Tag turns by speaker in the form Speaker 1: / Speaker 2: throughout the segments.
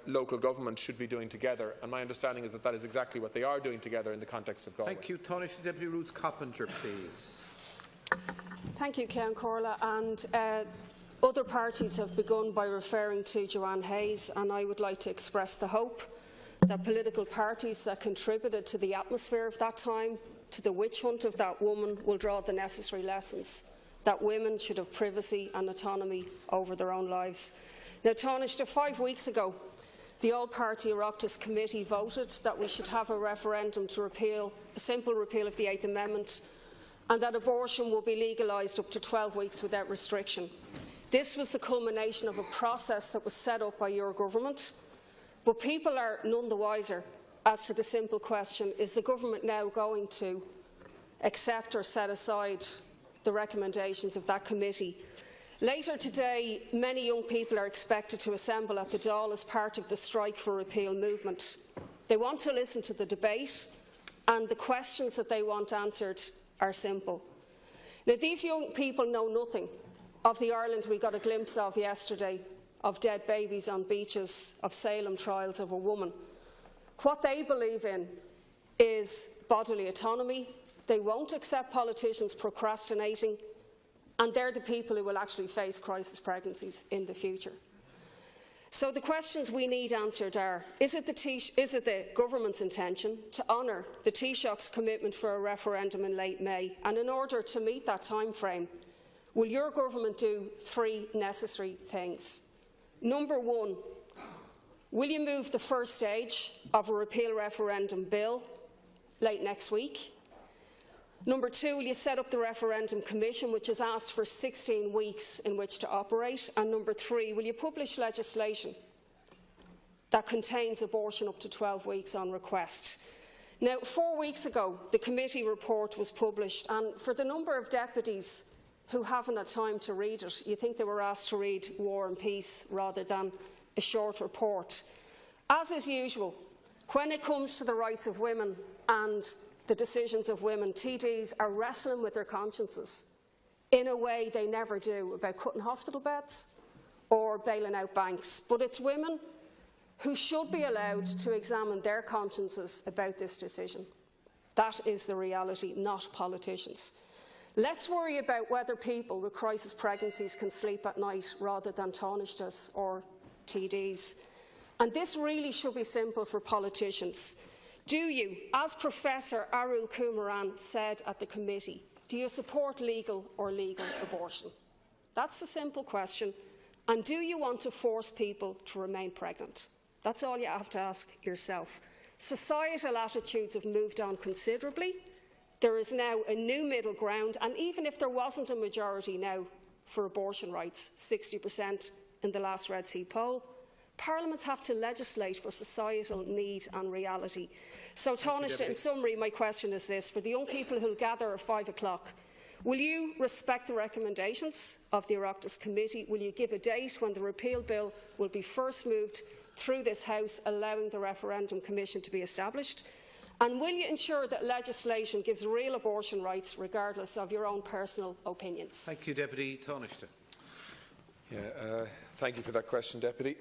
Speaker 1: local government should be doing together, and my understanding is that that is exactly what they are doing together in the context of Galway.
Speaker 2: Thank you. Tanaiste, Deputy Ruth Coppinger, please.
Speaker 3: Thank you, Ceann Corla. And other parties have begun by referring to Joanne Hayes, and I would like to express the hope that political parties that contributed to the atmosphere of that time, to the witch hunt of that woman, will draw the necessary lessons that women should have privacy and autonomy over their own lives. Now, Tanaiste, 5 weeks ago, the All-Party Oireachtas Committee voted that we should have a referendum to repeal, a simple repeal of the 8th Amendment, and that abortion will be legalised up to 12 weeks without restriction. This was the culmination of a process that was set up by your government, but people are none the wiser as to the simple question: is the government now going to accept or set aside the recommendations of that committee? Later today, many young people are expected to assemble at the Dáil as part of the Strike for Repeal movement. They want to listen to the debate, and the questions that they want answered are simple. Now, these young people know nothing of the Ireland we got a glimpse of yesterday, of dead babies on beaches, of Salem trials of a woman. What they believe in is bodily autonomy. They won't accept politicians procrastinating, and they're the people who will actually face crisis pregnancies in the future. So the questions we need answered are: is it the government's intention to honour the Taoiseach's commitment for a referendum in late May? And in order to meet that time frame, will your government do 3 necessary things? Number 1, will you move the first stage of a repeal referendum bill late next week? Number 2, will you set up the Referendum Commission, which has asked for 16 weeks in which to operate? And number 3, will you publish legislation that contains abortion up to 12 weeks on request? Now, 4 weeks ago, the committee report was published, and for the number of deputies who haven't had time to read it, you think they were asked to read War and Peace rather than a short report. As is usual, when it comes to the rights of women and the decisions of women, TDs are wrestling with their consciences in a way they never do about cutting hospital beds or bailing out banks. But it's women who should be allowed to examine their consciences about this decision. That is the reality, not politicians. Let's worry about whether people with crisis pregnancies can sleep at night rather than Tanaiste's or TDs. And this really should be simple for politicians. Do you, as Professor Arul Kumaran said at the committee, do you support legal or legal abortion? That's the simple question. And do you want to force people to remain pregnant? That's all you have to ask yourself. Societal attitudes have moved on considerably. There is now a new middle ground, and even if there wasn't a majority now for abortion rights, 60% in the last Red C poll, parliaments have to legislate for societal need and reality. So, Tanaiste, in summary, my question is this: for the young people who will gather at 5 o'clock, will you respect the recommendations of the Oireachtas Committee? Will you give a date when the repeal bill will be first moved through this House, allowing the Referendum Commission to be established? And will you ensure that legislation gives real abortion rights regardless of your own personal opinions? Thank
Speaker 2: you, Deputy Tanaiste.
Speaker 1: Thank you for that question, Deputy.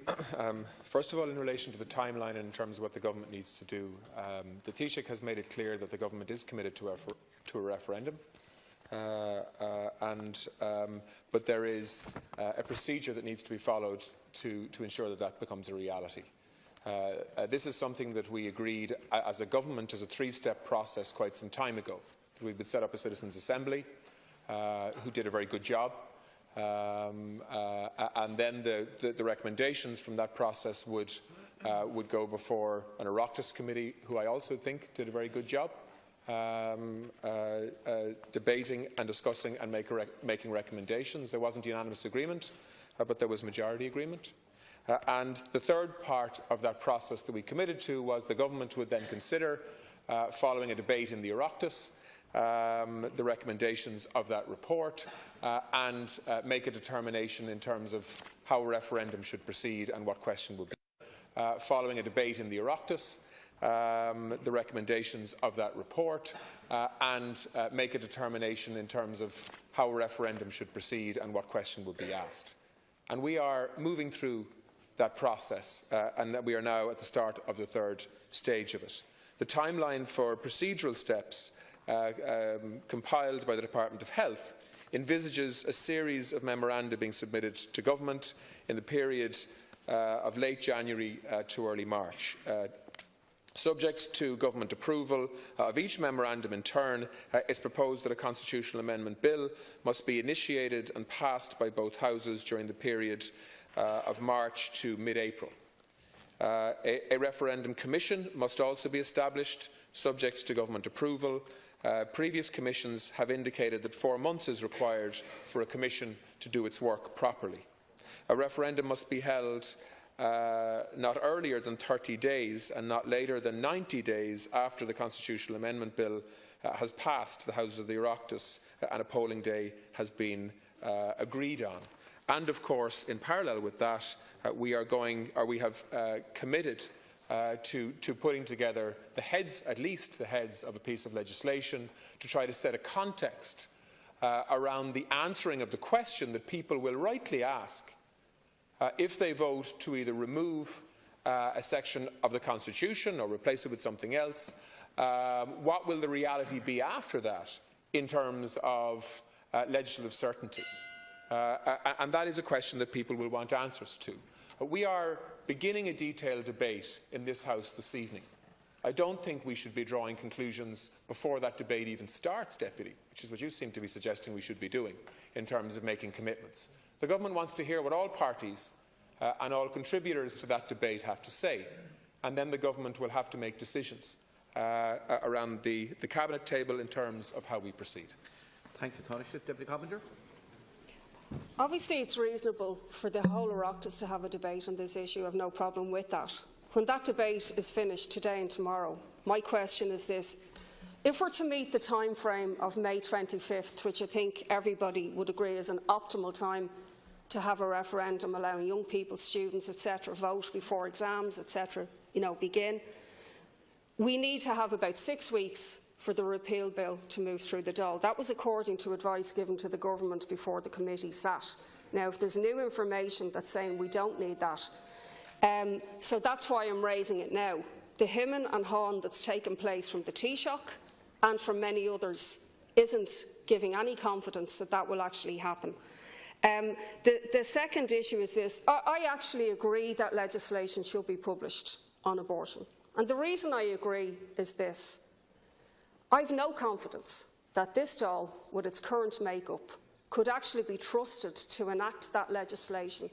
Speaker 1: First of all, in relation to the timeline and in terms of what the government needs to do, the Taoiseach has made it clear that the government is committed to a referendum, but there is a procedure that needs to be followed to ensure that that becomes a reality. This is something that we agreed as a government as a 3-step process quite some time ago. We would set up a citizens' assembly who did a very good job. And then the recommendations from that process would go before an Oireachtas committee, who I also think did a very good job, debating and discussing and making recommendations. There wasn't unanimous agreement, but there was majority agreement. And the third part of that process that we committed to was the government would then consider, following a debate in the Oireachtas, the recommendations of that report and make a determination in terms of how a referendum should proceed and what question would be. Following a debate in the Oireachtas, the recommendations of that report and make a determination in terms of how a referendum should proceed and what question would be asked. And we are moving through that process, and that we are now at the start of the third stage of it. The timeline for procedural steps compiled by the Department of Health envisages a series of memoranda being submitted to Government in the period of late January to early March. Subject to Government approval of each memorandum in turn, it's proposed that a constitutional amendment bill must be initiated and passed by both houses during the period of March to mid-April. A referendum commission must also be established, subject to Government approval. Previous commissions have indicated that 4 months is required for a commission to do its work properly. A referendum must be held not earlier than 30 days and not later than 90 days after the constitutional amendment bill has passed the Houses of the Oireachtas and a polling day has been agreed on. And of course, in parallel with that, we have committed to putting together the heads, at least the heads of a piece of legislation, to try to set a context around the answering of the question that people will rightly ask if they vote to either remove a section of the Constitution or replace it with something else. What will the reality be after that in terms of legislative certainty? And that is a question that people will want answers to. We are beginning a detailed debate in this House this evening. I don't think we should be drawing conclusions before that debate even starts, Deputy, which is what you seem to be suggesting we should be doing in terms of making commitments. The Government wants to hear what all parties and all contributors to that debate have to say, and then the Government will have to make decisions around the Cabinet table in terms of how we proceed.
Speaker 2: Thank you, Tanaiste. Deputy Coppinger.
Speaker 3: Obviously, it's reasonable for the whole Oireachtas to have a debate on this issue. I have no problem with that. When that debate is finished today and tomorrow, my question is this. If we're to meet the time frame of May 25th, which I think everybody would agree is an optimal time to have a referendum allowing young people, students, etc., vote before exams, etc., begin, we need to have about 6 weeks for the repeal bill to move through the Dáil. That was according to advice given to the Government before the committee sat. Now, if there's new information that's saying we don't need that, so that's why I'm raising it now. The hemming and hawing that's taken place from the Taoiseach and from many others isn't giving any confidence that that will actually happen. The second issue is this. I actually agree that legislation should be published on abortion. And the reason I agree is this. I have no confidence that this Dáil, with its current make-up, could actually be trusted to enact that legislation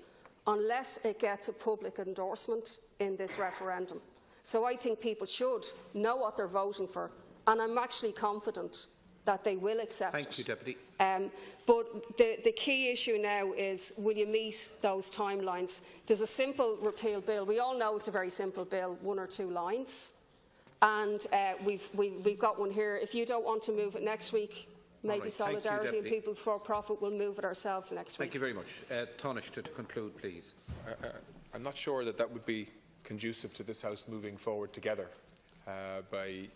Speaker 3: unless it gets a public endorsement in this referendum. So I think people should know what they're voting for, and I'm actually confident that they will accept it.
Speaker 2: Thank you, Deputy.
Speaker 3: But the key issue now is, will you meet those timelines? There's a simple repeal bill. We all know it's a very simple bill, 1 or 2 lines. And we've got one here. If you don't want to move it next week, maybe Solidarity and People Before Profit will move it ourselves next week.
Speaker 2: Thank you very much. Tanaiste, to conclude, please.
Speaker 1: I'm not sure that would be conducive to this House moving forward together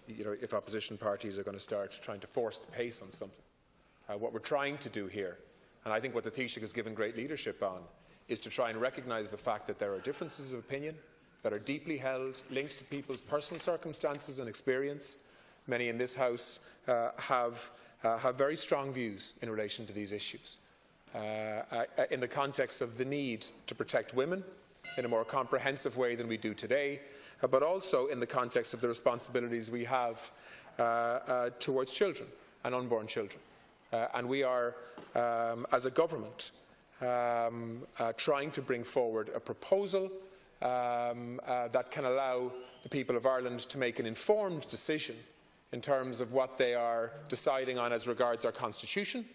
Speaker 1: if opposition parties are going to start trying to force the pace on something. What we're trying to do here, and I think what the Taoiseach has given great leadership on, is to try and recognise the fact that there are differences of opinion that are deeply held, linked to people's personal circumstances and experience. Many in this House have very strong views in relation to these issues. In the context of the need to protect women in a more comprehensive way than we do today, but also in the context of the responsibilities we have towards children and unborn children. And we are, as a government, trying to bring forward a proposal that can allow the people of Ireland to make an informed decision in terms of what they are deciding on as regards our Constitution,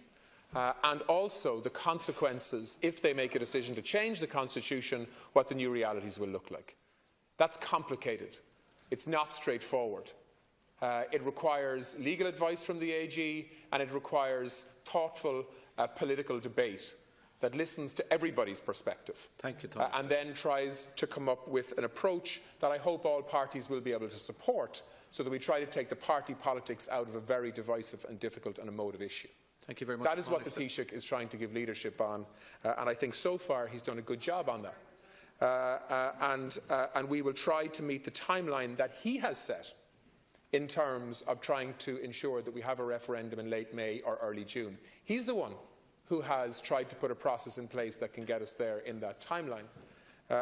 Speaker 1: and also the consequences, if they make a decision to change the Constitution, what the new realities will look like. That's complicated. It's not straightforward. It requires legal advice from the AG, and it requires thoughtful political debate that listens to everybody's perspective.
Speaker 2: Thank you, Tom.
Speaker 1: And then tries to come up with an approach that I hope all parties will be able to support, so that we try to take the party politics out of a very divisive and difficult and emotive issue.
Speaker 2: Thank you very much.
Speaker 1: That is what the Taoiseach is trying to give leadership on, and I think so far he's done a good job on that. and we will try to meet the timeline that he has set in terms of trying to ensure that we have a referendum in late May or early June. He's the one who has tried to put a process in place that can get us there in that timeline,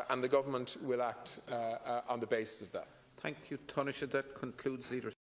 Speaker 1: and the government will act on the basis of that.
Speaker 2: Thank you, Tanaiste. That concludes leaders.